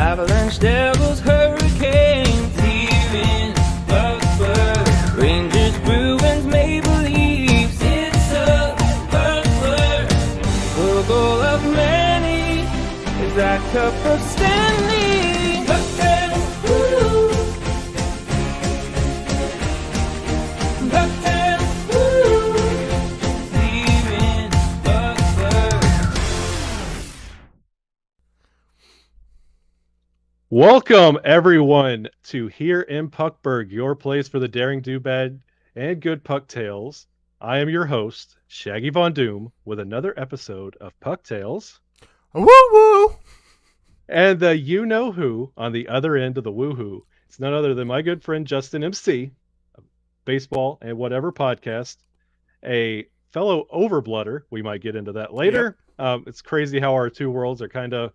Avalanche, Devils, Hurricanes here in Puckberg. Rangers, Bruins, Maple Leafs, it's a Puckberg. The goal of many is that cup of Stanley. PuckTales, woo! PuckTales, woo! Here in Puckberg. Welcome, everyone, to Here in Puckberg, your place for the daring, do bad, and good puck tales. I am your host, Shaggy Von Doom, with another episode of PuckTales. Woo woo! And the you-know-who on the other end of the woohoo. It's none other than my good friend Justin MC, a baseball and whatever podcast, a fellow overblooder. We might get into that later. It's crazy how our two worlds are kind of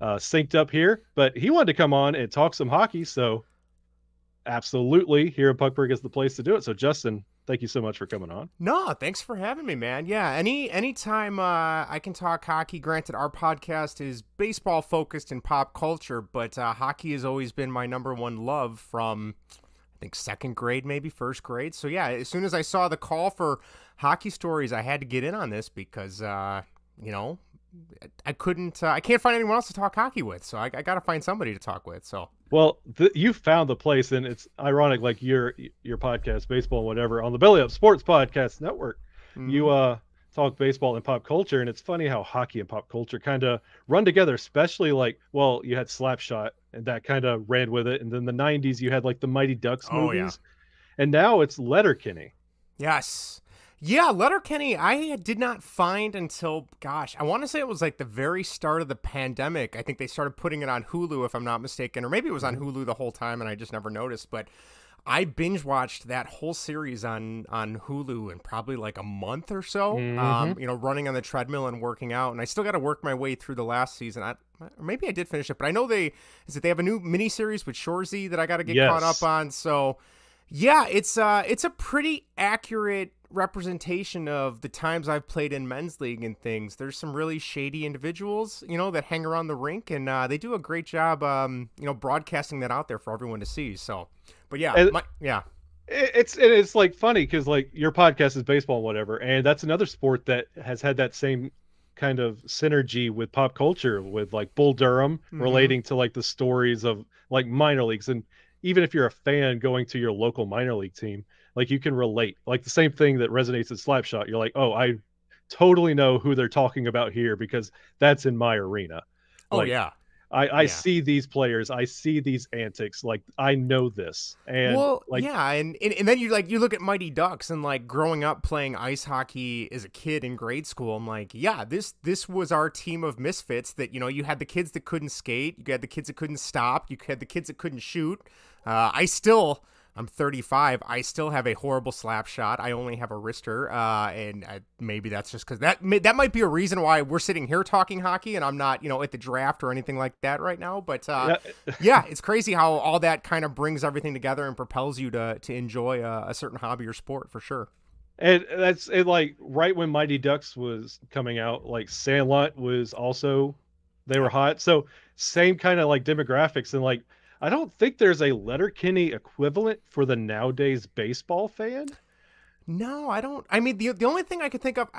synced up here, but he wanted to come on and talk some hockey, so absolutely, here in Puckberg is the place to do it. So Justin, thank you so much for coming on. No, thanks for having me, man. Yeah, anytime I can talk hockey. Granted, our podcast is baseball focused and pop culture, but hockey has always been my number one love from, I think, second grade, maybe first grade. So yeah, as soon as I saw the call for hockey stories, I had to get in on this because I can't find anyone else to talk hockey with, so I got to find somebody to talk with. So, well, you found the place, and it's ironic, like your podcast, baseball and whatever, on the Belly Up Sports Podcast Network. Mm-hmm. You talk baseball and pop culture, and it's funny how hockey and pop culture kind of run together, especially like, well, you had Slapshot, and that kind of ran with it, and then the 90s, you had like the Mighty Ducks movies, and now it's Letterkenny. Yes. Yeah, Letterkenny, I did not find until, gosh, I want to say it was like the very start of the pandemic. I think they started putting it on Hulu, if I'm not mistaken, or maybe it was on Hulu the whole time and I just never noticed. But I binge watched that whole series on Hulu in probably like a month or so, running on the treadmill and working out. And I still got to work my way through the last season. Maybe I did finish it, but I know they have a new miniseries with Shorzy that I got to get caught up on. So yeah, it's a pretty accurate representation of the times I've played in men's league and things. There's some really shady individuals, that hang around the rink, and they do a great job, broadcasting that out there for everyone to see. So, but yeah, it's like funny because like your podcast is baseball and whatever, and that's another sport that has had that same kind of synergy with pop culture, with like Bull Durham relating to like the stories of like minor leagues, and even if you're a fan going to your local minor league team, like you can relate, like the same thing that resonates at Slapshot. You're like, oh, I totally know who they're talking about here because that's in my arena. Oh, yeah. I see these players. I see these antics. Like I know this. And and then you look at Mighty Ducks and like growing up playing ice hockey as a kid in grade school. I'm like, yeah, this was our team of misfits that, you had the kids that couldn't skate. You had the kids that couldn't stop. You had the kids that couldn't shoot. I'm 35. I still have a horrible slap shot. I only have a wrister, and maybe that's just because that might be a reason why we're sitting here talking hockey, and I'm not, at the draft or anything like that right now. But yeah, it's crazy how all that kind of brings everything together and propels you to enjoy a certain hobby or sport for sure. And that's it. Like right when Mighty Ducks was coming out, like Sandlot was also, they were hot. So same kind of like demographics, and like, I don't think there's a Letterkenny equivalent for the nowadays baseball fan. No, I don't. I mean, the only thing I could think of,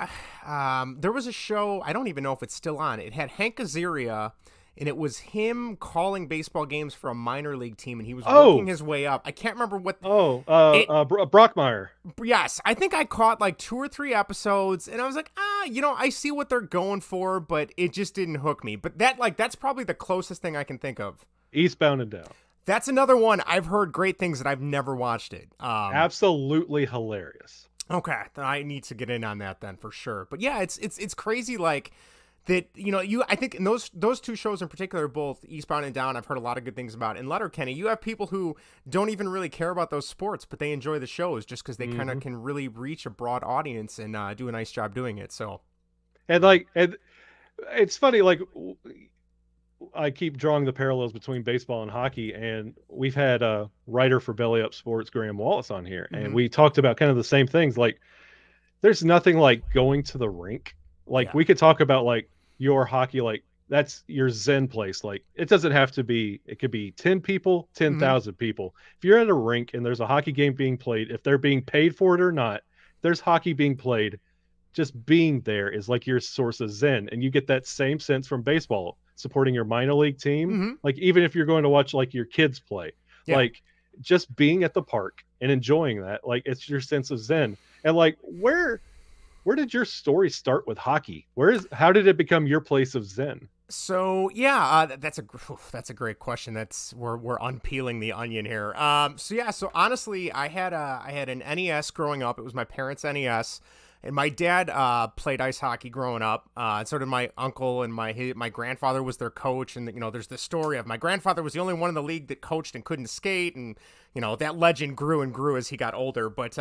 there was a show, I don't even know if it's still on. It had Hank Azaria, and it was him calling baseball games for a minor league team, and he was working his way up. I can't remember what. Brockmeyer. Yes, I think I caught like 2 or 3 episodes, and I was like, I see what they're going for, but it just didn't hook me. But that's probably the closest thing I can think of. Eastbound and Down. That's another one. I've heard great things that I've never watched it. Absolutely hilarious. Okay, I need to get in on that then for sure. But yeah, it's crazy like that. I think in those 2 shows in particular, both Eastbound and Down, I've heard a lot of good things about. In Letterkenny, you have people who don't even really care about those sports, but they enjoy the shows just because they kind of can really reach a broad audience and do a nice job doing it. So, and it's funny, like, I keep drawing the parallels between baseball and hockey, and we've had a writer for Belly Up Sports, Graham Wallace, on here, and we talked about kind of the same things. Like, there's nothing like going to the rink. Like, we could talk about like your hockey, like that's your Zen place. Like, it doesn't have to be, it could be 10 people, 10,000 people. If you're at a rink and there's a hockey game being played, if they're being paid for it or not, there's hockey being played, just being there is like your source of Zen. And you get that same sense from baseball, supporting your minor league team. Like, even if you're going to watch like your kids play, like just being at the park and enjoying that, like, it's your sense of Zen. And like, where did your story start with hockey? How did it become your place of Zen? So that's a great question. We're unpeeling the onion here. So honestly, I had an NES growing up. It was my parents' NES, and my dad played ice hockey growing up. And so did my uncle, and my grandfather was their coach. And there's this story of my grandfather was the only one in the league that coached and couldn't skate, and that legend grew and grew as he got older. But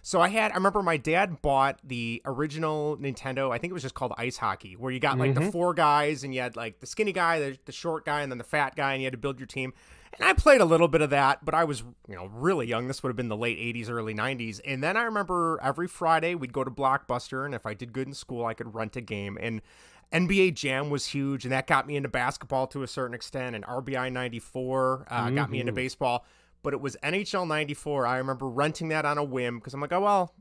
so I remember my dad bought the original Nintendo. I think it was just called Ice Hockey, where you got like the four guys, and you had like the skinny guy, the short guy, and then the fat guy, and you had to build your team. And I played a little bit of that, but I was, really young. This would have been the late 80s, early 90s. And then I remember every Friday we'd go to Blockbuster, and if I did good in school, I could rent a game. And NBA Jam was huge, and that got me into basketball to a certain extent. And RBI 94 got me into baseball. But it was NHL 94. I remember renting that on a whim because I'm like, oh, well,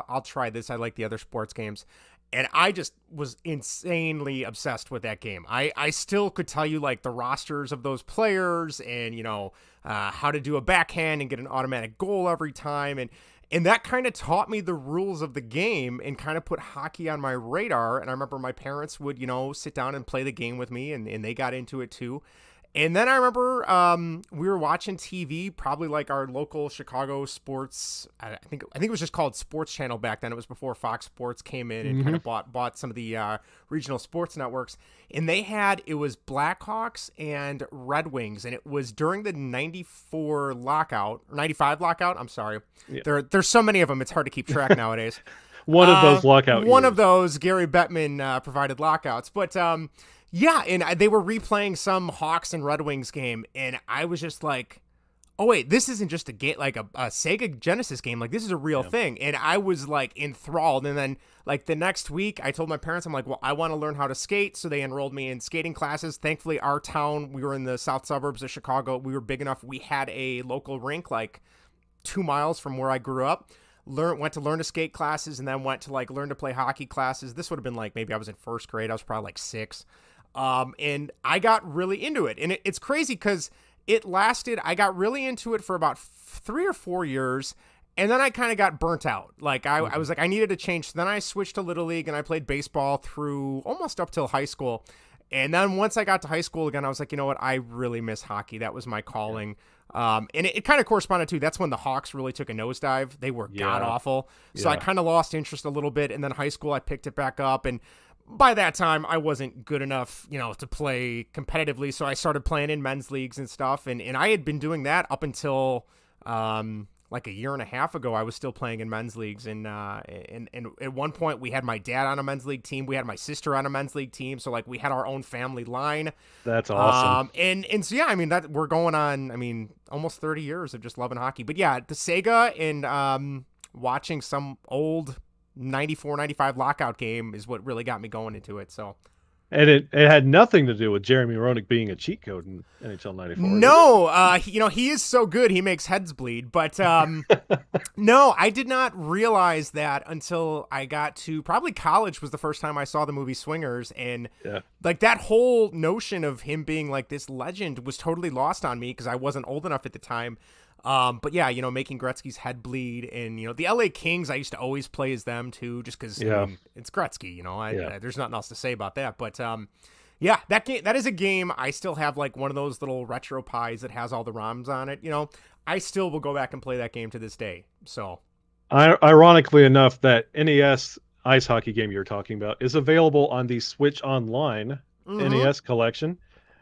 I'll try this. I like the other sports games. And I just was insanely obsessed with that game. I still could tell you like the rosters of those players and, how to do a backhand and get an automatic goal every time. And that kind of taught me the rules of the game and kind of put hockey on my radar. And I remember my parents would, sit down and play the game with me, and they got into it too. And then I remember we were watching TV, probably like our local Chicago sports. I think it was just called Sports Channel back then. It was before Fox Sports came in and kind of bought some of the regional sports networks. And it was Blackhawks and Red Wings, and it was during the 94 lockout, or 95 lockout. I'm sorry. Yeah. There's so many of them, it's hard to keep track nowadays. One of those lockout One years. of those, Gary Bettman provided lockouts. But yeah, and they were replaying some Hawks and Red Wings game, and I was just like, oh, wait, this isn't just a game, like a Sega Genesis game. Like, this is a real thing. And I was, like, enthralled. And then, like, the next week, I told my parents, I'm like, well, I want to learn how to skate. So they enrolled me in skating classes. Thankfully, our town, we were in the south suburbs of Chicago. We were big enough. We had a local rink, like, 2 miles from where I grew up. Went to learn to skate classes, and then went to, like, learn to play hockey classes. This would have been, like, maybe I was in first grade. I was probably, like, 6. And I got really into it, and it's crazy because I got really into it for about 3 or 4 years, and then I kind of got burnt out. Like I was like, I needed to change. So then I switched to Little League, and I played baseball through almost up till high school. And then once I got to high school again, I was like, you know what? I really miss hockey. That was my calling. And it kind of corresponded to, that's when the Hawks really took a nosedive. They were god awful. So I kind of lost interest a little bit. And then high school, I picked it back up, and by that time, I wasn't good enough, to play competitively, so I started playing in men's leagues and stuff, and I had been doing that up until like a year and a half ago. I was still playing in men's leagues, and at one point, we had my dad on a men's league team, we had my sister on a men's league team, so like we had our own family line. That's awesome. And so yeah, I mean that we're going on, almost 30 years of just loving hockey. But yeah, the Sega and watching some old 94, 95 lockout game is what really got me going into it. So, and it had nothing to do with Jeremy Roenick being a cheat code in NHL 94. No, he is so good he makes heads bleed. But no, I did not realize that until I got to probably college was the first time I saw the movie Swingers, and like that whole notion of him being like this legend was totally lost on me because I wasn't old enough at the time. But yeah, making Gretzky's head bleed, and the LA Kings, I used to always play as them too, just because it's Gretzky. There's nothing else to say about that. But yeah, that is a game I still have, like one of those little retro pies that has all the ROMs on it. I still will go back and play that game to this day. So, ironically enough, that NES ice hockey game you're talking about is available on the Switch Online NES collection.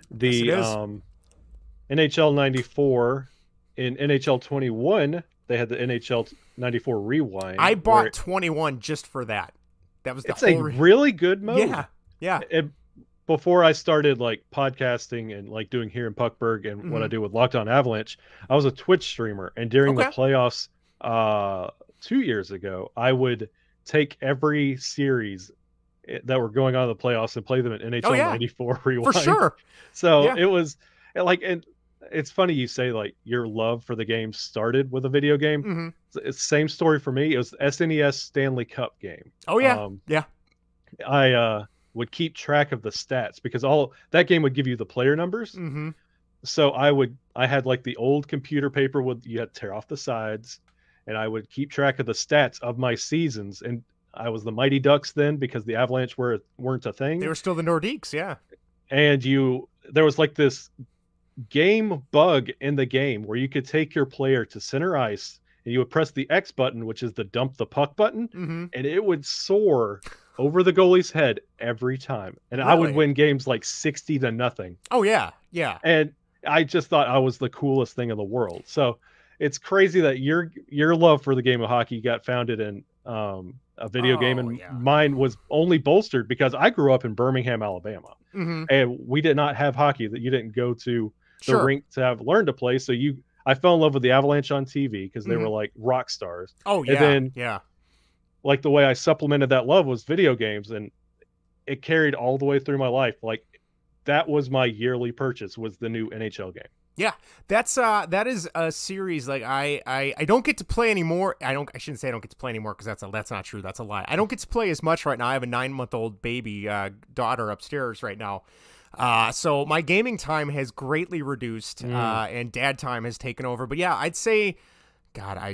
The NHL 94. In NHL 21, they had the NHL 94 Rewind. I bought 21 just for that. That was it's a really good mode. Yeah. Before I started like podcasting and like doing here in Puckberg and what I do with Locked On Avalanche, I was a Twitch streamer, and during the playoffs 2 years ago, I would take every series that were going on in the playoffs and play them in Oh NHL yeah, 94 for Rewind. sure. So Yeah. it was like, and it's funny you say like your love for the game started with a video game. Hmm. It's the same story for me. It was the SNES Stanley Cup game. Oh yeah, yeah. I would keep track of the stats because all that game would give you the player numbers. Hmm. So I had like the old computer paper with you had to tear off the sides, and I would keep track of the stats of my seasons. And I was the Mighty Ducks then because the Avalanche weren't a thing. They were still the Nordiques, yeah. And there was like this game bug in the game where you could take your player to center ice and you would press the X button, which is the dump the puck button, Hmm. and it would soar over the goalie's head every time. And I would Really? win games like 60-0. Oh yeah, yeah. And I just thought I was the coolest thing in the world. So it's crazy that your love for the game of hockey got founded in a video game, and yeah. mine was only bolstered because I grew up in Birmingham, Alabama, Hmm. and we did not have hockey. That you didn't go to the Sure. rink to have learned to play. So I fell in love with the Avalanche on TV because they were like rock stars. Oh yeah, And then yeah. like the way I supplemented that love was video games, and it carried all the way through my life. Like that was my yearly purchase was the new NHL game. Yeah, that is a series like I don't get to play anymore. I shouldn't say I don't get to play anymore because that's not true. That's a lie. I don't get to play as much right now. I have a 9-month-old baby daughter upstairs right now. So my gaming time has greatly reduced, and dad time has taken over. But yeah, I'd say, God, I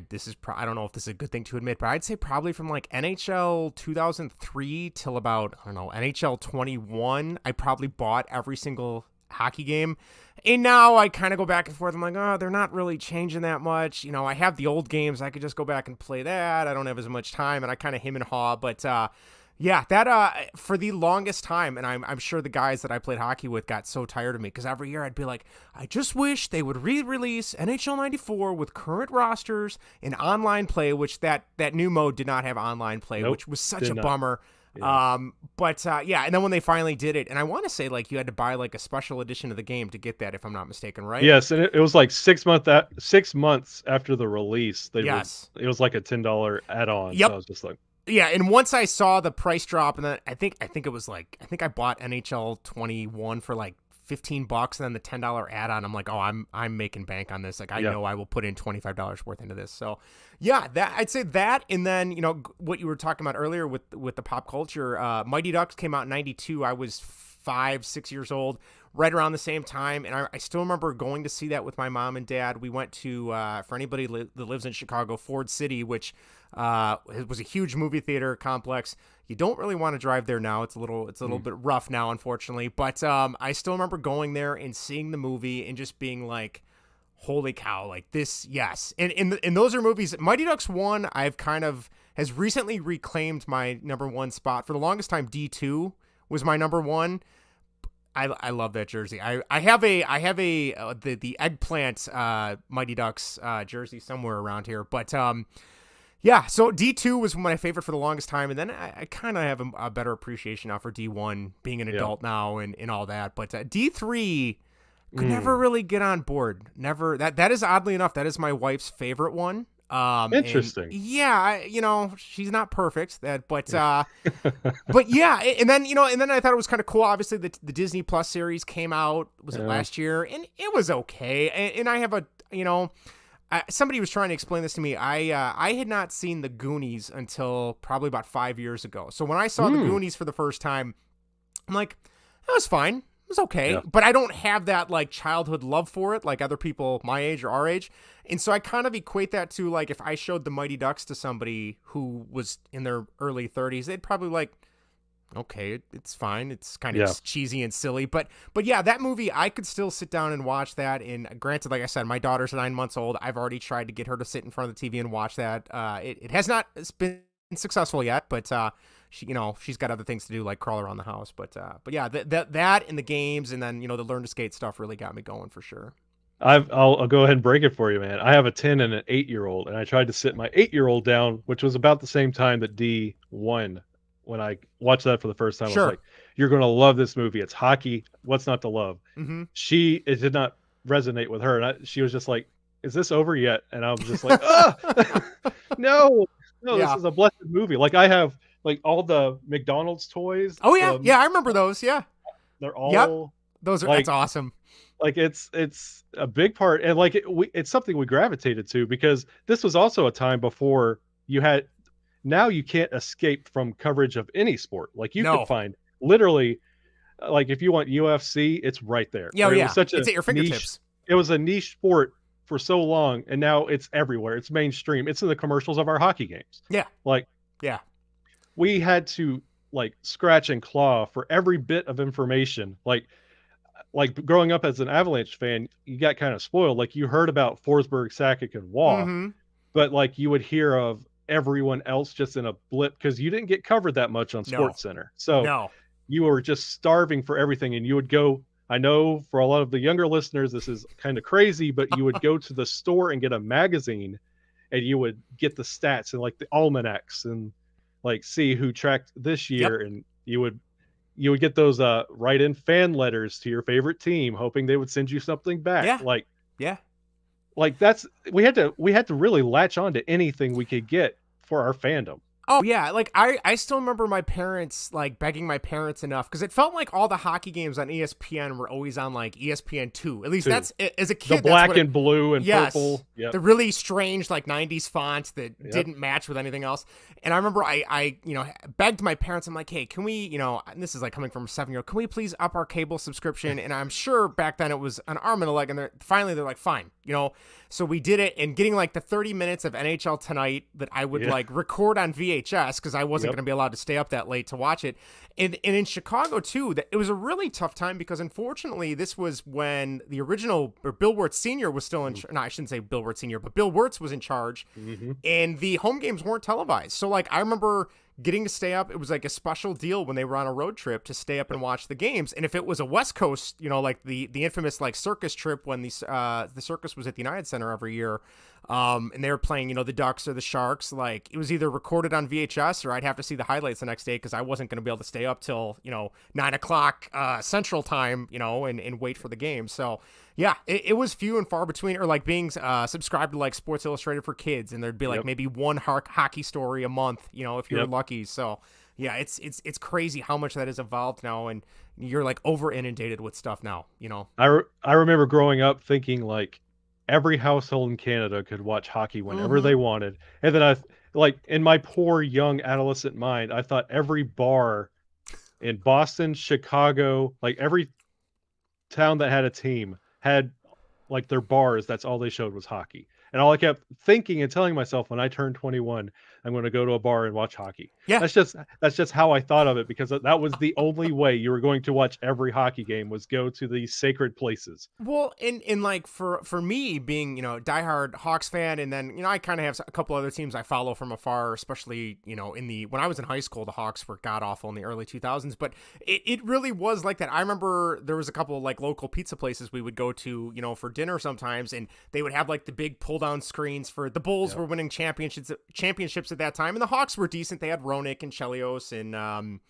don't know if this is a good thing to admit, but I'd say probably from like NHL 2003 till about, I don't know, NHL 21, I probably bought every single hockey game. And now I kind of go back and forth. I'm like, oh, they're not really changing that much. You know, I have the old games. I could just go back and play that. I don't have as much time, and I kind of him and haw. But yeah, that for the longest time, and I'm sure the guys that I played hockey with got so tired of me because every year I'd be like, I just wish they would re-release NHL 94 with current rosters and online play, which that new mode did not have online play, Nope, which was such a did not. bummer. Yeah. But yeah, and then when they finally did it, and I want to say like you had to buy like a special edition of the game to get that, if I'm not mistaken, right? Yes, and it was like 6 months after the release. Yes. It was like a $10 add-on. Yep. So I was just like, Yeah, and once I saw the price drop, and then I think it was like I bought NHL 21 for like $15, and then the $10 add-on. I'm like, oh, I'm making bank on this. Like I know I will put in $25 worth into this. So yeah, that I'd say that, and then what you were talking about earlier with the pop culture. Mighty Ducks came out in '92. I was 5-6 years old, right around the same time, and I still remember going to see that with my mom and dad. We went to for anybody that lives in Chicago, Ford City, which it was a huge movie theater complex. You don't really want to drive there now. It's a little bit rough now, unfortunately. But I still remember going there and seeing the movie and just being like, holy cow, like this, yes. And those are movies. Mighty Ducks 1, I've kind of has recently reclaimed my number one spot. For the longest time, D2 was my number one. I love that jersey. I have the eggplant Mighty Ducks jersey somewhere around here. But yeah, so D2 was my favorite for the longest time, and then I kind of have a better appreciation now for D1, being an adult now and all that. But D3 could never really get on board. Never. That is, oddly enough, that is my wife's favorite one. interesting. She's not perfect. But yeah, and then I thought it was kind of cool. Obviously, the Disney Plus series came out. Was it last year? And it was okay. And I have somebody was trying to explain this to me. I had not seen the Goonies until probably about 5 years ago. So when I saw the Goonies for the first time, I'm like, that was fine. It was okay. Yeah. But I don't have that like childhood love for it like other people my age or our age. And so I kind of equate that to like if I showed the Mighty Ducks to somebody who was in their early 30s, they'd probably like, okay, it's fine. It's kind of cheesy and silly. But yeah, that movie, I could still sit down and watch that. And granted, like I said, my daughter's 9 months old. I've already tried to get her to sit in front of the TV and watch that. It has not been successful yet, but she's got other things to do like crawl around the house. But yeah, that and the games and then the Learn to Skate stuff really got me going for sure. I'll go ahead and break it for you, man. I have a 10 and an 8-year-old, and I tried to sit my 8-year-old down, which was about the same time that D1. When I watched that for the first time, I was like, you're going to love this movie. It's hockey. What's not to love? Mm-hmm. It did not resonate with her. And she was just like, is this over yet? And I was just like, no, this is a blessed movie. Like I have like all the McDonald's toys. Oh yeah, yeah, I remember those. Yeah, They're yep, all those are that's like awesome. it's a big part, and like it's something we gravitated to because this was also a time before you had. Now you can't escape from coverage of any sport. Like you could No, find literally, like if you want UFC, it's right there. yeah, oh, Right? It was yeah, such it's a at your niche. fingertips. It was a niche sport for so long, and now it's everywhere. It's mainstream. It's in the commercials of our hockey games. Yeah, Like yeah, we had to like scratch and claw for every bit of information. Like growing up as an Avalanche fan, you got kind of spoiled. Like you heard about Forsberg, Sakic, and Waugh, mm-hmm. but like you would hear of everyone else just in a blip because you didn't get covered that much on No, Sports Center. So no, you were just starving for everything, and you would go. I know for a lot of the younger listeners, this is kind of crazy, but you would go to the store and get a magazine, and you would get the stats and like the almanacs and like see who tracked this yep, year, and you would get those write in fan letters to your favorite team hoping they would send you something back. yeah, like yeah. like that's we had to really latch on to anything we could get for our fandom. Oh yeah, like I still remember my parents like begging my parents enough because it felt like all the hockey games on ESPN were always on like ESPN2. At least that's as a The kid. black that's what and blue and yes, purple. Yep. the really strange like '90s font that Yep. didn't match with anything else. And I remember I begged my parents. I'm like, hey, can we and this is like coming from a 7-year-old. Can we please up our cable subscription? And I'm sure back then it was an arm and a leg. And finally they're like, fine, So we did it, and getting like the 30 minutes of NHL Tonight that I would like record on VHS because I wasn't going to be allowed to stay up that late to watch it. And in Chicago too, it was a really tough time because unfortunately this was when the original or Bill Wirtz Sr. was still in. No, I shouldn't say Bill Wirtz Sr., but Bill Wirtz was in charge, and the home games weren't televised. So like I remember getting to stay up. It was like a special deal when they were on a road trip to stay up and watch the games. And if it was a West Coast, like the infamous like circus trip when the circus was at the United Center every year, and they were playing, the Ducks or the Sharks, like it was either recorded on VHS or I'd have to see the highlights the next day because I wasn't going to be able to stay up till 9 o'clock Central Time, and wait for the game. So yeah, it was few and far between, or like being subscribed to like Sports Illustrated for kids, and there'd be like maybe one hockey story a month, if you're lucky. So yeah, it's crazy how much that has evolved now, and you're like over inundated with stuff now. I remember growing up thinking like every household in Canada could watch hockey whenever they wanted, and then I like in my poor young adolescent mind, I thought every bar in Boston, Chicago, like every town that had a team had like their bars, that's all they showed was hockey. And all I kept thinking and telling myself when I turned 21, I'm going to go to a bar and watch hockey. Yeah. That's just how I thought of it, because that was the only way you were going to watch every hockey game, was go to these sacred places. Well, in like for me being, diehard Hawks fan, and then, I kind of have a couple other teams I follow from afar, especially, when I was in high school, the Hawks were god awful in the early 2000s, but it really was like that. I remember there was a couple of like local pizza places we would go to, for dinner sometimes, and they would have like the big pull down screens for the Bulls were winning championships at that time, and the Hawks were decent. They had Roenick and Chelios, and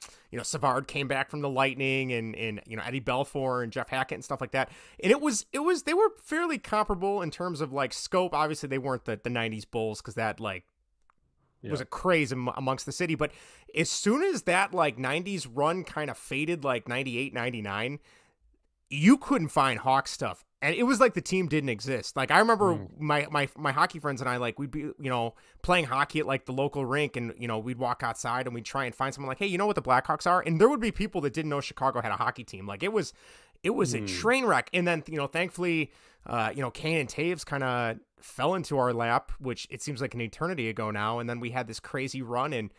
Savard came back from the Lightning, and Eddie Belfour and Jeff Hackett and stuff like that. And it was they were fairly comparable in terms of like scope. Obviously they weren't the 90s Bulls, because that like was a craze amongst the city, but as soon as that like 90s run kind of faded, like 98 99, you couldn't find Hawk stuff. And it was like the team didn't exist. Like I remember my hockey friends and I, like we'd be, playing hockey at like the local rink, and, we'd walk outside and we'd try and find someone like, hey, you know what the Blackhawks are? And there would be people that didn't know Chicago had a hockey team. Like it was a train wreck. And then, thankfully, Kane and Taves kind of fell into our lap, which it seems like an eternity ago now. And then we had this crazy run, and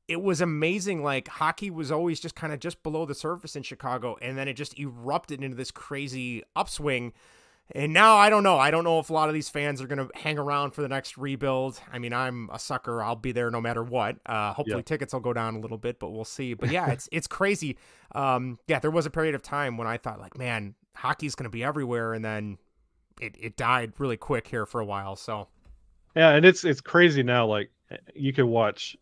it was amazing. Like hockey was always just kind of just below the surface in Chicago, and then it just erupted into this crazy upswing. And now I don't know. I don't know if a lot of these fans are going to hang around for the next rebuild. I mean, I'm a sucker. I'll be there no matter what. Hopefully tickets will go down a little bit, but we'll see. But yeah, it's crazy. There was a period of time when I thought like, man, hockey's going to be everywhere, and then it died really quick here for a while. So yeah, and it's crazy now. Like I could watch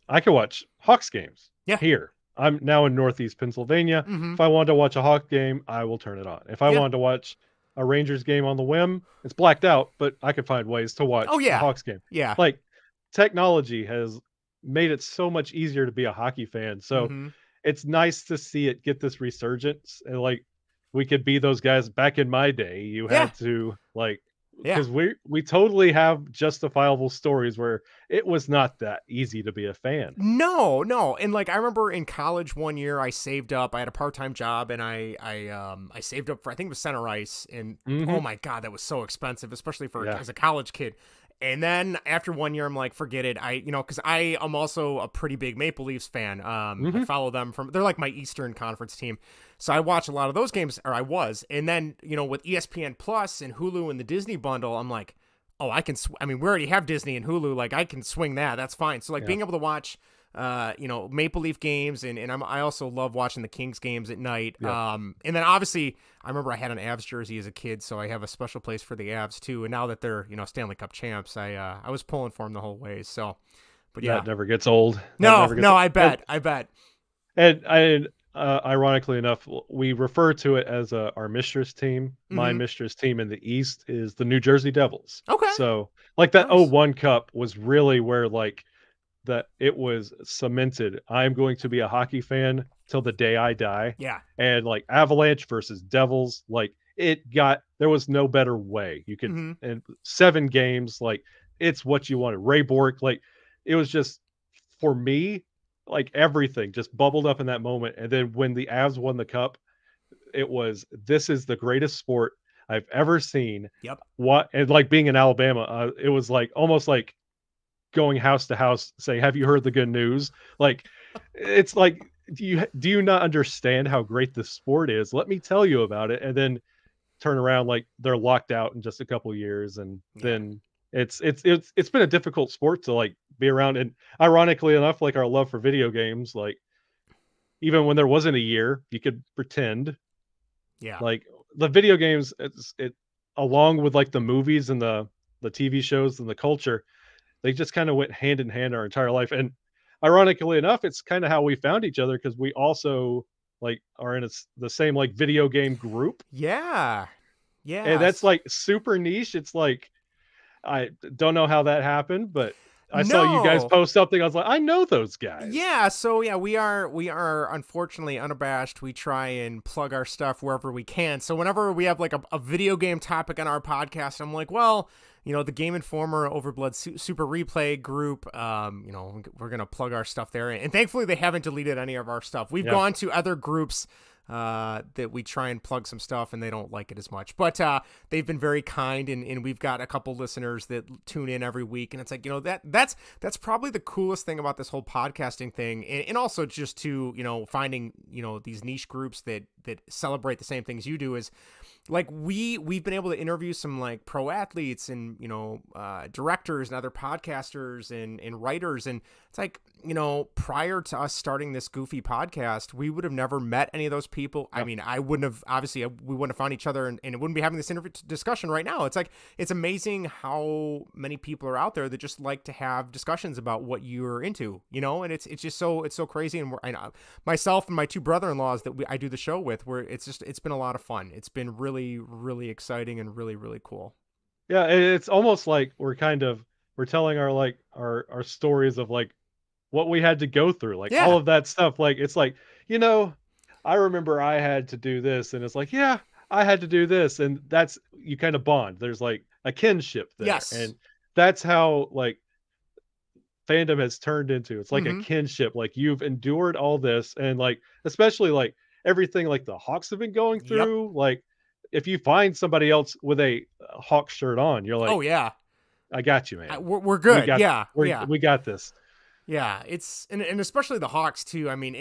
Hawks games here. I'm now in Northeast Pennsylvania. If I wanted to watch a Hawk game, I will turn it on. If I wanted to watch a Rangers game on the whim, it's blacked out, but I could find ways to watch a Hawks game. Yeah. Like technology has made it so much easier to be a hockey fan. So Mm-hmm. it's nice to see it get this resurgence, and like we could be those guys back in my day. You Yeah. had to like Yeah. because we totally have justifiable stories where it was not that easy to be a fan. No, no. And like I remember in college one year I saved up. I had a part-time job and I saved up for I think it was center ice and oh Hmm. my god, that was so expensive, especially for Yeah. as a college kid. And then after one year I'm like, forget it. Cuz I am also a pretty big Maple Leafs fan. I Hmm. follow them from they're like my Eastern Conference team. So I watch a lot of those games or I was. And then, with ESPN Plus and Hulu and the Disney bundle, I'm like, oh, I mean, we already have Disney and Hulu. Like, I can swing that. That's fine. So, like, Yeah. being able to watch, Maple Leaf games, and I also love watching the Kings games at night. Yep. And then obviously, I remember I had an Avs jersey as a kid, so I have a special place for the Avs too. And now that they're Stanley Cup champs, I was pulling for them the whole way. So, but yeah, That never gets old. That no, never gets no, old. I bet. And ironically enough, we refer to it as our mistress team. My Mhm. mistress team in the East is the New Jersey Devils. Okay, So, like that nice. '01 Cup was really where like that it was cemented. I'm going to be a hockey fan till the day I die. Yeah. And like Avalanche versus Devils, like there was no better way. You could Hmm. and 7 games, like it's what you wanted. Ray Bork, like it was just for me, like everything just bubbled up in that moment. And then when the Avs won the cup, it was this is the greatest sport I've ever seen. Yep. What and like being in Alabama, it was like almost like going house to house saying, "Have you heard the good news?" Like it's like do you not understand how great this sport is? Let me tell you about it. And then turn around like they're locked out in just a couple years, and Yeah. then it's been a difficult sport to like be around. And ironically enough, like our love for video games, like even when there wasn't a year, you could pretend Yeah. like the video games, it along with like the movies and the TV shows and the culture, they just kind of went hand in hand our entire life. And ironically enough, it's kind of how we found each other because we also like are in the same like video game group, Yeah. and that's Yes. like super niche. It's like I don't know how that happened, but I saw you guys No. post something. I was like, I know those guys. Yeah, so yeah, we are unfortunately unabashed. We try and plug our stuff wherever we can. So whenever we have like a video game topic on our podcast, I'm like, well, the Game Informer Overblood Super Replay group, we're gonna plug our stuff there. And thankfully, they haven't deleted any of our stuff. We've Yeah. gone to other groups that we try and plug some stuff and they don't like it as much, but they've been very kind, and we've got a couple listeners that tune in every week, and it's like that's probably the coolest thing about this whole podcasting thing, and also just to finding these niche groups that celebrate the same things you do is like we've been able to interview some like pro athletes and directors and other podcasters and writers, and it's like prior to us starting this goofy podcast we would have never met any of those people. I mean, I wouldn't have, obviously we wouldn't have found each other, and it wouldn't be having this interview discussion right now. It's like it's amazing how many people are out there that just like to have discussions about what you're into, and it's just it's so crazy. And I know myself and my two brother-in-laws that I do the show with, where it's been a lot of fun. It's been really, really exciting and really, really cool. Yeah, and it's almost like we're telling our like our stories of like what we had to go through, like Yeah. all of that stuff. Like it's like, I remember I had to do this, and it's like, yeah, I had to do this, and that's you kind of bond. There's like a kinship there, Yes. and that's how like fandom has turned into. It's like a Mm-hmm. kinship. Like you've endured all this, and like especially like everything like the Hawks have been going Yep. through. Like if you find somebody else with a Hawk shirt on, you're like, Oh yeah. I got you, man. We're good. We got, Yeah. we got this. Yeah, it's and especially the Hawks too. I mean,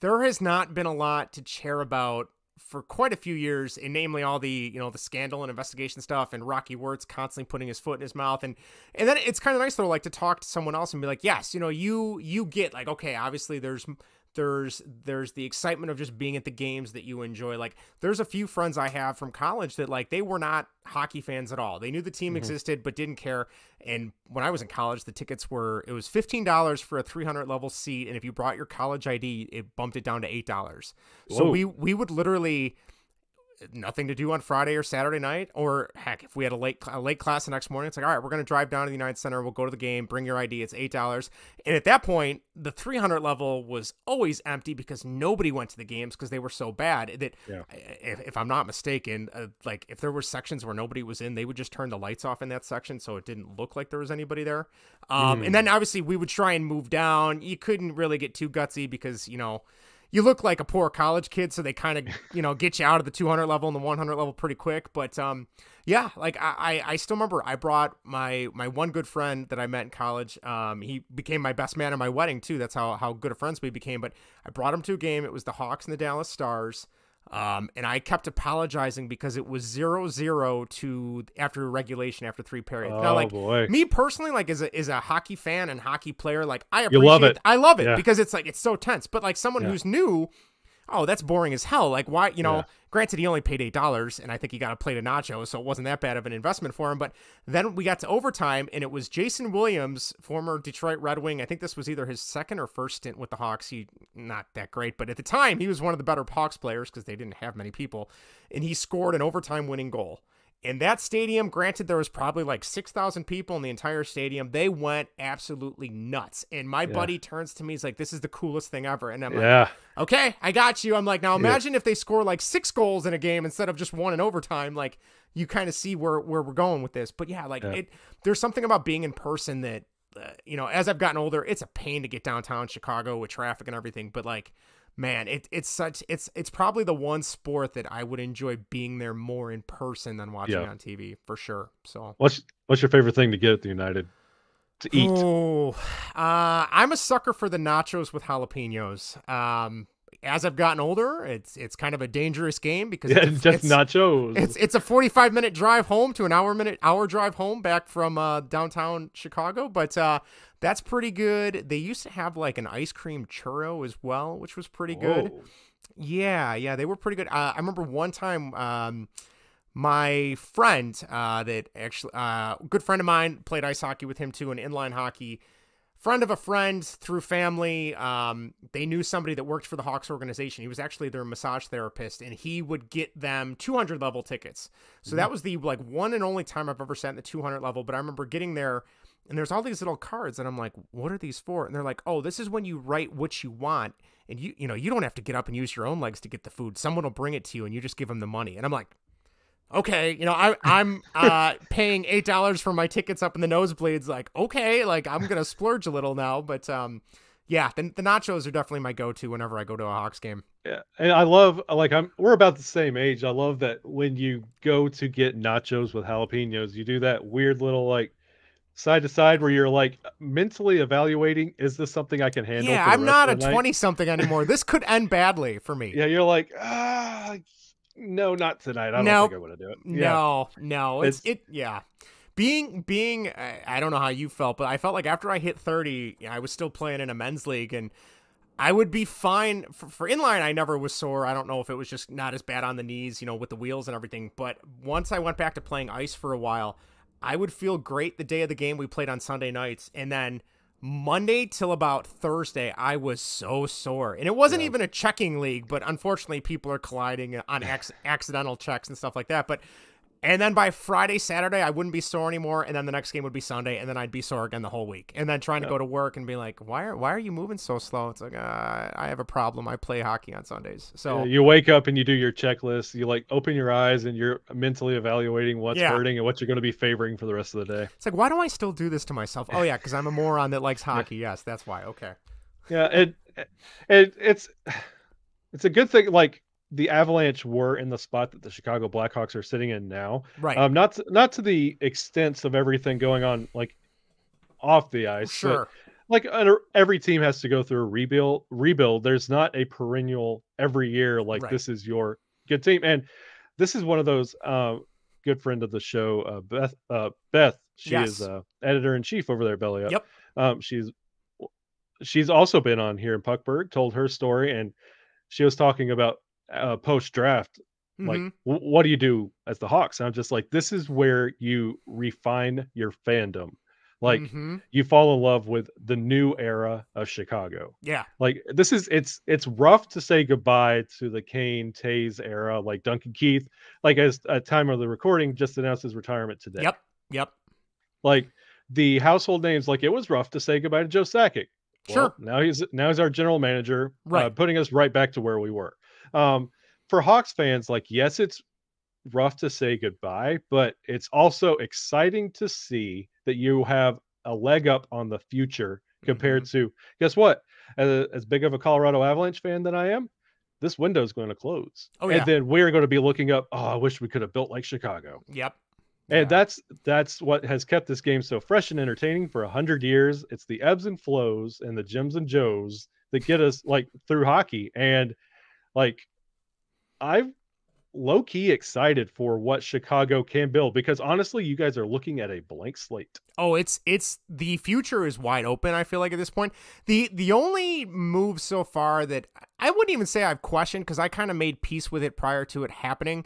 there has not been a lot to cheer about for quite a few years, and namely all the the scandal and investigation stuff, and Rocky Wirtz constantly putting his foot in his mouth, and then it's kind of nice though, like to talk to someone else and be like, yes, you get like, okay, obviously there's the excitement of just being at the games that you enjoy. Like there's a few friends I have from college that like they were not hockey fans at all. They knew the team existed but didn't care. And when I was in college, the tickets it was $15 for a 300 level seat, and if you brought your college ID, it bumped it down to $8. So Whoa. we would literally nothing to do on Friday or Saturday night, or heck, if we had a late class the next morning, it's like, all right, we're going to drive down to the United Center. We'll go to the game, bring your ID. It's $8. And at that point, the 300 level was always empty because nobody went to the games because they were so bad that if I'm not mistaken, like if there were sections where nobody was in, they would just turn the lights off in that section. So it didn't look like there was anybody there. And then obviously we would try and move down. You couldn't really get too gutsy because, you look like a poor college kid, so they kind of, get you out of the 200 level and the 100 level pretty quick. But yeah, like I still remember I brought my one good friend that I met in college. He became my best man at my wedding too. That's how good of friends we became. But I brought him to a game. It was the Hawks and the Dallas Stars. And I kept apologizing because it was 0-0 to after regulation after 3 periods. Now, like boy. me personally, like as a hockey fan and hockey player, like I You love it. I love it Yeah. because it's like it's so tense. But like someone who's new, oh, that's boring as hell. Like why, granted he only paid $8 and I think he got a plate of nachos, so it wasn't that bad of an investment for him. But then we got to overtime and it was Jason Williams, former Detroit Red Wing. I think this was either his second or first stint with the Hawks. He not that great, but at the time he was one of the better Hawks players because they didn't have many people. And he scored an overtime winning goal. In that stadium, granted, there was probably like 6,000 people in the entire stadium. They went absolutely nuts. And my buddy turns to me, he's like, this is the coolest thing ever. And I'm like, okay, I got you. I'm like, now imagine if they score like 6 goals in a game instead of just 1 in overtime. Like, you kind of see where we're going with this. But yeah, like there's something about being in person that, as I've gotten older, it's a pain to get downtown Chicago with traffic and everything. But like, man, it's probably the one sport that I would enjoy being there more in person than watching on TV for sure. So What's your favorite thing to get at the United to eat? Oh, I'm a sucker for the nachos with jalapenos. As I've gotten older, it's kind of a dangerous game because Just nachos. It's a 45-minute drive home to an hour drive home back from downtown Chicago, but that's pretty good. They used to have like an ice cream churro as well, which was pretty good. Yeah, they were pretty good. I remember one time my friend that actually a good friend of mine played ice hockey with him too, and inline hockey. Friend of a friend through family, they knew somebody that worked for the Hawks organization. He was actually their massage therapist, and he would get them 200 level tickets. So that was the like one and only time I've ever sat in the 200 level. But I remember getting there, and there's all these little cards, and I'm like, what are these for? And they're like, oh, this is when you write what you want, and you don't have to get up and use your own legs to get the food. Someone will bring it to you, and you just give them the money. And I'm like, okay, I'm paying $8 for my tickets up in the nosebleeds. Like, okay, like I'm gonna splurge a little now, but yeah, the nachos are definitely my go-to whenever I go to a Hawks game. Yeah, and I love we're about the same age. I love that when you go to get nachos with jalapenos, you do that weird little like side to side where you're like mentally evaluating, is this something I can handle? Yeah, for the I'm rest not of a the night? 20-something anymore. This could end badly for me. Yeah, you're like, no, not tonight. I don't think I want to do it. No. Yeah. Being, I don't know how you felt, but I felt like after I hit 30, I was still playing in a men's league, and I would be fine. For inline, I never was sore. I don't know if it was just not as bad on the knees, with the wheels and everything. But once I went back to playing ice for a while, I would feel great the day of the game. We played on Sunday nights, and then Monday till about Thursday, I was so sore. And it wasn't even a checking league, but unfortunately people are colliding on accidental checks and stuff like that. And then by Friday, Saturday, I wouldn't be sore anymore. And then the next game would be Sunday, and then I'd be sore again the whole week. And then trying to go to work and be like, why are you moving so slow? It's like, I have a problem. I play hockey on Sundays. So you wake up and you do your checklist. You like open your eyes and you're mentally evaluating what's hurting and what you're going to be favoring for the rest of the day. It's like, why do I still do this to myself? Oh yeah, because I'm a moron that likes hockey. Yes, that's why. Okay. Yeah, it's a good thing. Like, the Avalanche were in the spot that the Chicago Blackhawks are sitting in now. Right. Not to the extent of everything going on like off the ice. Sure. But, like every team has to go through a rebuild. There's not a perennial every year like this is your good team. And this is one of those good friend of the show, Beth. She is editor in chief over there at Belly Up. Yep. She's also been on here in Puckberg, told her story, and she was talking about post draft, like what do you do as the Hawks? And I'm just like, this is where you refine your fandom. Like you fall in love with the new era of Chicago. Yeah. Like this is it's rough to say goodbye to the Kane Tays era. Like Duncan Keith, like as at time of the recording, just announced his retirement today. Yep. Yep. Like the household names, like it was rough to say goodbye to Joe Sakic. Sure. Well, now he's our general manager, Right. putting us right back to where we were. For Hawks fans, like yes, it's rough to say goodbye, but it's also exciting to see that you have a leg up on the future compared to, guess what? As big of a Colorado Avalanche fan that I am, this window is going to close. Oh, and yeah. then we're going to be looking up, oh, I wish we could have built like Chicago. Yep. And Yeah. that's what has kept this game so fresh and entertaining for 100 years. It's the ebbs and flows and the Jims and Joes that get us like through hockey. And like I've low-key excited for what Chicago can build, because honestly, you guys are looking at a blank slate. Oh, it's the future is wide open, I feel like, at this point. The only move so far that I wouldn't even say I've questioned, because I kind of made peace with it prior to it happening.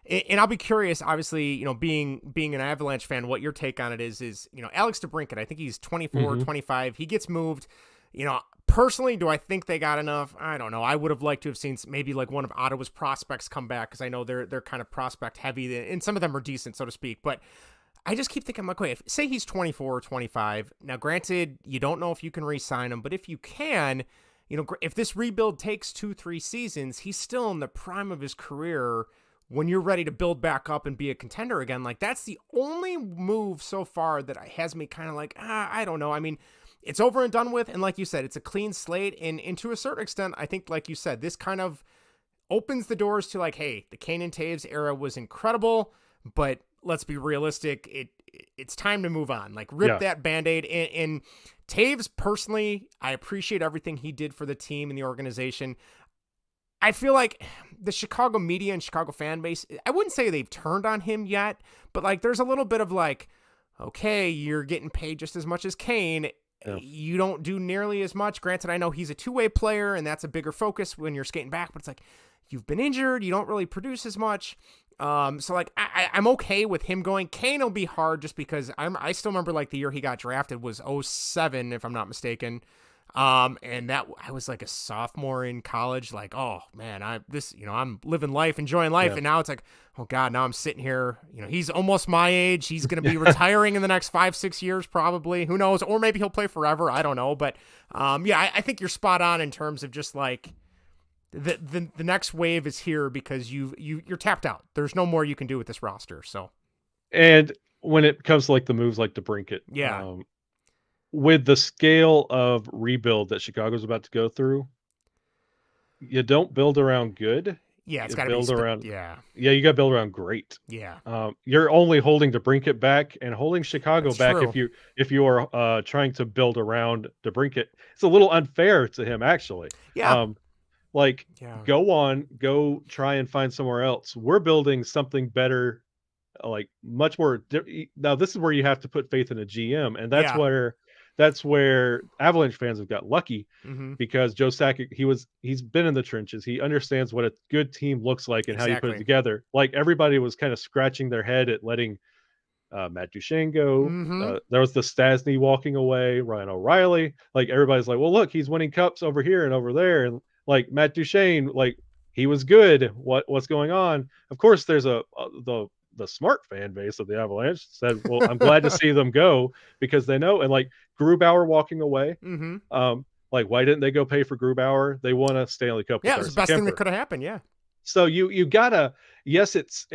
And I'll be curious, obviously, you know, being an Avalanche fan, what your take on it is, you know, Alex DeBrincat, I think he's 24, 25. He gets moved. You know, personally, do I think they got enough? I don't know. I would have liked to have seen maybe like one of Ottawa's prospects come back, because I know they're kind of prospect heavy, and some of them are decent, so to speak. But I just keep thinking, like, wait, say he's 24 or 25. Now, granted, you don't know if you can re-sign him, but if you can, you know, if this rebuild takes 2-3 seasons, he's still in the prime of his career. When you're ready to build back up and be a contender again, like that's the only move so far that has me kind of like, I don't know. I mean, it's over and done with. And like you said, it's a clean slate. And to a certain extent, I think, like you said, this kind of opens the doors to like, hey, the Kane and Taves era was incredible, but let's be realistic. It's time to move on. Like rip that Band-Aid. And Taves, personally, I appreciate everything he did for the team and the organization. I feel like the Chicago media and Chicago fan base, I wouldn't say they've turned on him yet, but like there's a little bit of like, okay, you're getting paid just as much as Kane. Yeah. You don't do nearly as much. Granted, I know he's a two-way player, and that's a bigger focus when you're skating back, but it's like you've been injured. You don't really produce as much. So like I'm okay with him going. Kane will be hard just because I still remember like the year he got drafted was 2007, if I'm not mistaken. And that I was like a sophomore in college, like, oh man, I'm living life, enjoying life. Yeah. And now it's like, oh God, now I'm sitting here, you know, he's almost my age. He's going to be retiring in the next 5-6 years, probably, who knows? Or maybe he'll play forever. I don't know. But, yeah, I think you're spot on in terms of just like the next wave is here because you're tapped out. There's no more you can do with this roster. So, and when it comes to like the moves like DeBrincat, yeah. With the scale of rebuild that Chicago's about to go through, you don't build around good. Yeah, it's got to build around. Yeah, you got to build around great. Yeah, you're only holding DeBrincat back and holding Chicago That's back true. if you are trying to build around DeBrincat. It's a little unfair to him, actually. Yeah, go try and find somewhere else. We're building something better, like much more. Now this is where you have to put faith in a GM, and that's where Avalanche fans have got lucky, because Joe Sakic, he's been in the trenches. He understands what a good team looks like and how you put it together. Like everybody was kind of scratching their head at letting Matt Duchene go. There was the Stasny walking away, Ryan O'Reilly. Like everybody's like, well, look, he's winning cups over here and over there. And like Matt Duchene, like he was good. What's going on? Of course, there's the smart fan base of the Avalanche said, well, I'm glad to see them go because they know. And like Grubauer walking away, like why didn't they go pay for Grubauer? They won a Stanley Cup. Yeah, it was the best thing that could have happened. Yeah. So you gotta, yes, it's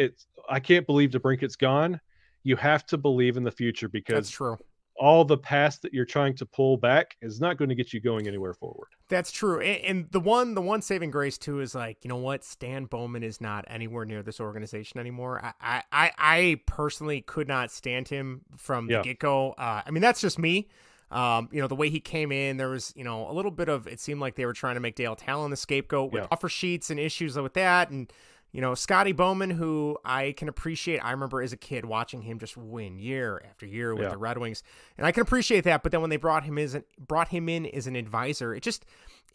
I can't believe DeBrincat's gone. You have to believe in the future, because that's true. All the past that you're trying to pull back is not going to get you going anywhere forward. That's true. And the one saving grace too is like, you know what? Stan Bowman is not anywhere near this organization anymore. I personally could not stand him from the get-go. I mean, that's just me. You know, the way he came in, there was, you know, a little bit of, it seemed like they were trying to make Dale Talon the scapegoat with offer sheets and issues with that. And, you know, Scotty Bowman, who I can appreciate. I remember as a kid watching him just win year after year with the Red Wings, and I can appreciate that. But then when they brought him in as an advisor, it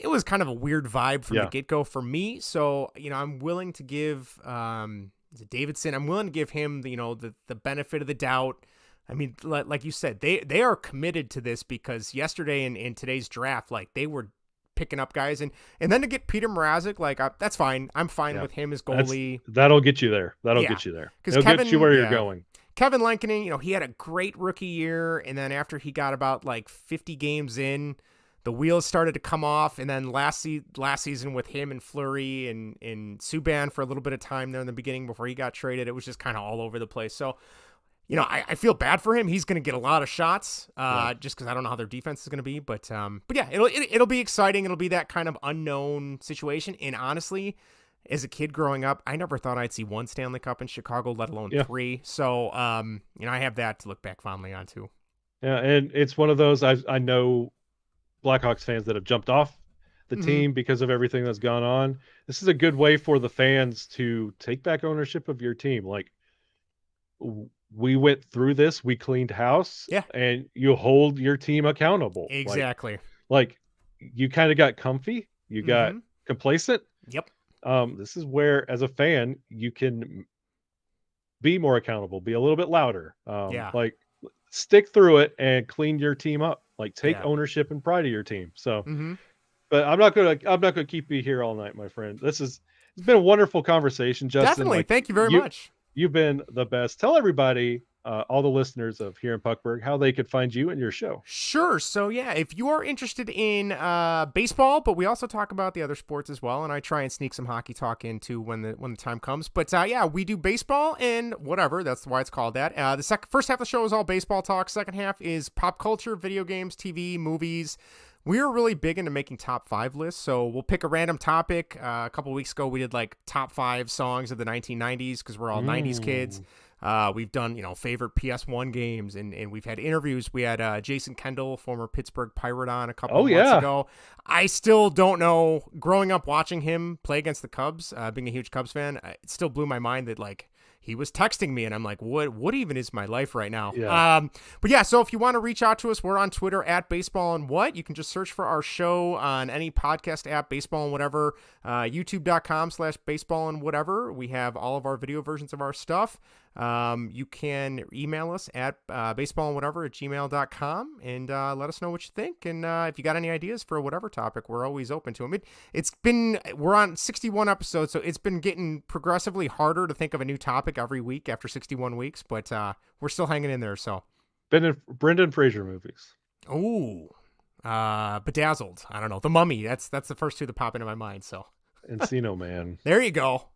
was kind of a weird vibe from the get-go for me. So, you know, I'm willing to give Davidson, I'm willing to give him the benefit of the doubt. I mean, like you said, they are committed to this because yesterday in today's draft, like they were picking up guys, and then to get Peter Mrazek, like that's fine. I'm fine with him as goalie. That'll get you there. That'll Yeah. get you there. 'Cause It'll get you where you're yeah. going. Kevin Lankinen, you know, he had a great rookie year, and then after he got about like 50 games in, the wheels started to come off. And then last season with him and Fleury and Subban for a little bit of time there in the beginning before he got traded, it was just kind of all over the place. So, you know, I feel bad for him. He's going to get a lot of shots, just because I don't know how their defense is going to be. But yeah, it'll be exciting. It'll be that kind of unknown situation. And honestly, as a kid growing up, I never thought I'd see one Stanley Cup in Chicago, let alone three. So, you know, I have that to look back fondly on too. Yeah, and it's one of those I know Blackhawks fans that have jumped off the team because of everything that's gone on. This is a good way for the fans to take back ownership of your team. Like, we went through this, we cleaned house, and you hold your team accountable. Exactly. Like you kind of got comfy, you got complacent. Yep. This is where, as a fan, you can be more accountable, be a little bit louder. Like stick through it and clean your team up. Like take ownership and pride of your team. So, but I'm not gonna keep you here all night, my friend. It's been a wonderful conversation, Justin. Definitely. Like, thank you very much. You've been the best. Tell everybody, all the listeners of here in Puckberg, how they could find you and your show. Sure. So yeah, if you are interested in baseball, but we also talk about the other sports as well, and I try and sneak some hockey talk into when the time comes. But yeah, we do baseball and whatever. That's why it's called that. The first half of the show is all baseball talk. Second half is pop culture, video games, TV, movies. We're really big into making top 5 lists, so we'll pick a random topic. A couple of weeks ago, we did like top 5 songs of the 1990s because we're all 90s kids. We've done, you know, favorite PS1 games, and we've had interviews. We had Jason Kendall, former Pittsburgh Pirate, on a couple of months ago. I still don't know. Growing up watching him play against the Cubs, being a huge Cubs fan, it still blew my mind that like he was texting me, and I'm like, what even is my life right now? But yeah, so if you want to reach out to us, we're on Twitter at Baseball and What. You can just search for our show on any podcast app, Baseball and Whatever, youtube.com/baseball and whatever. We have all of our video versions of our stuff. You can email us at baseballandwhatever@gmail.com and let us know what you think. And if you got any ideas for whatever topic, we're always open to them. We're on 61 episodes, so it's been getting progressively harder to think of a new topic every week after 61 weeks, but we're still hanging in there. So Brendan Fraser movies. Ooh, Bedazzled. I don't know. The Mummy. That's the first two that pop into my mind. So Encino Man. There you go.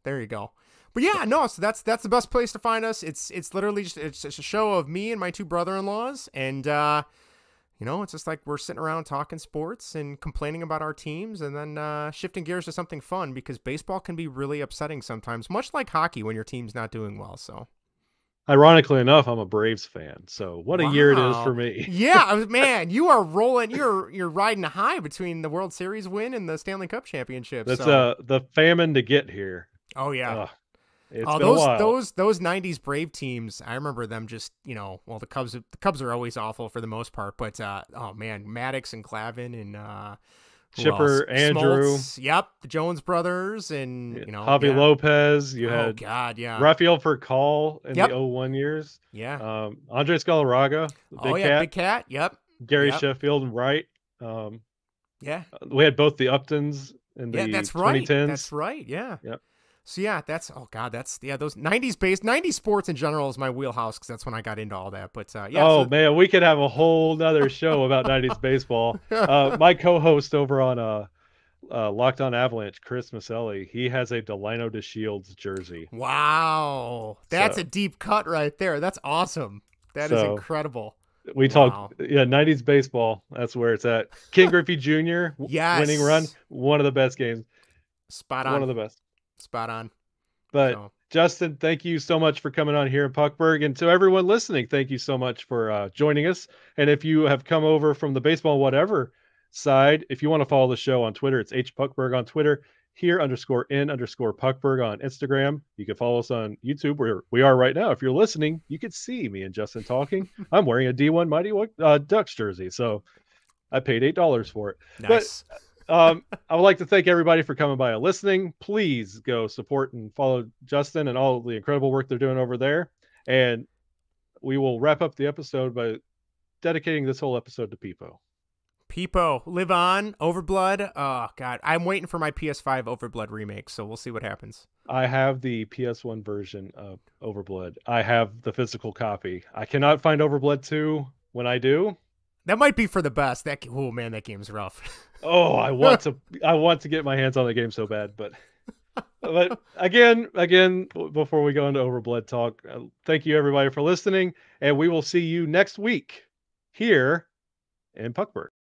But yeah, no, so that's the best place to find us. It's literally just a show of me and my 2 brother-in-laws, and you know, it's just like we're sitting around talking sports and complaining about our teams, and then shifting gears to something fun, because baseball can be really upsetting sometimes, much like hockey when your team's not doing well. So, ironically enough, I'm a Braves fan, so what a year it is for me. Yeah, man, you are rolling. You're riding a high between the World Series win and the Stanley Cup championship. That's the famine to get here. Oh yeah. It's been a while. those 90s Brave teams, I remember them just, you know, well, the Cubs are always awful for the most part, but oh man, Maddox and Clavin and Chipper, Andrew. Smoltz, yep, the Jones brothers, and you know, Javi Lopez. You oh had god, yeah, Rafael Furcal in the 01 years. Yeah. Andre Scalaraga, Big Cat, yep. Gary Sheffield and Wright. Yeah. We had both the Uptons in the 2010s. That's right. Yeah. Yep. So yeah, those 90s sports in general is my wheelhouse, because that's when I got into all that. But yeah. Man, we could have a whole nother show about 90s baseball. My co-host over on Locked On Avalanche, Chris Maselli, he has a Delino DeShields jersey. Wow, that's a deep cut right there. That's awesome. That is incredible. We talk 90s baseball. That's where it's at. Ken Griffey Jr. winning run, one of the best games. Spot on. One of the best. Spot on. But Justin, thank you so much for coming on here in Puckberg, and to everyone listening, thank you so much for joining us. And if you have come over from the baseball whatever side, if you want to follow the show on Twitter, it's HPuckberg on Twitter, here_in_Puckberg on Instagram. You can follow us on YouTube, where we are right now. If you're listening, you could see me and Justin talking. I'm wearing a D1 Mighty Ducks jersey, so I paid $8 for it. Nice. But I would like to thank everybody for coming by and listening. Please go support and follow Justin and all the incredible work they're doing over there. And we will wrap up the episode by dedicating this whole episode to Peepo. Peepo, live on. Overblood. Oh God, I'm waiting for my PS5 Overblood remake, so we'll see what happens. I have the PS1 version of Overblood. I have the physical copy. I cannot find Overblood 2. When I do, That might be for the best. Oh man, that game's rough. oh, I want to get my hands on the game so bad, but again, before we go into Overblood talk, thank you everybody for listening, and we will see you next week here in Puckberg.